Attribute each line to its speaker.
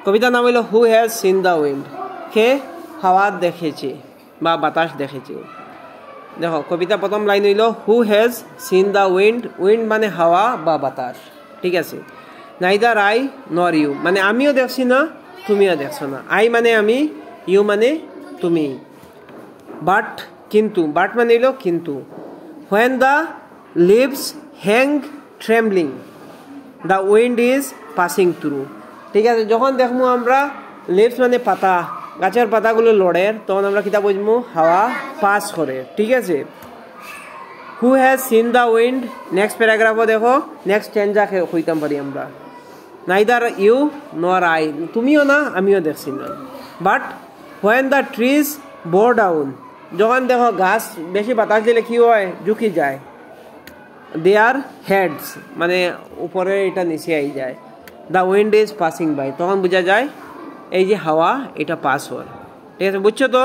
Speaker 1: কবিতার নাম হইল who has seen the wind, কে হাওয়া দেখেছে বা বাতাস দেখেছে। দেখো কবিতা প্রথম লাইন হইল who has seen the wind, wind মানে হাওয়া বা বাতাস, ঠিক আছে। নাইদার আই নর ইউ মানে আমিও দেখছি না তুমিও দেখছো না, আই মানে আমি, ইউ মানে তুমি। বাট কিন্তু, বাট মানে হইল কিন্তু। When the leaves hang trembling the wind is passing through, ঠিক আছে। যখন দেখবো আমরা লিভস মানে পাতা, গাছের পাতাগুলো লড়ে, তখন আমরা কিতা বুঝবো হাওয়া পাস করে, ঠিক আছে। Who has seen the wind, next প্যারাগ্রাফও দেখো, নেক্সট টেনজা হইতাম পারি আমরা। নাইদার ইউ নর আই, তুমিও না আমিও দেখছি না। But when the trees bore down, যখন দেখো গাছ বেশি বাতাস দিলে কি হয়, ঝুঁকি যায়। দেয়ার হেডস মানে উপরে এটা নিচে আই যায়। The wind is passing by, তখন বোঝা যায় এই যে হাওয়া এটা পাস হয়, ঠিক আছে, বুঝছো তো।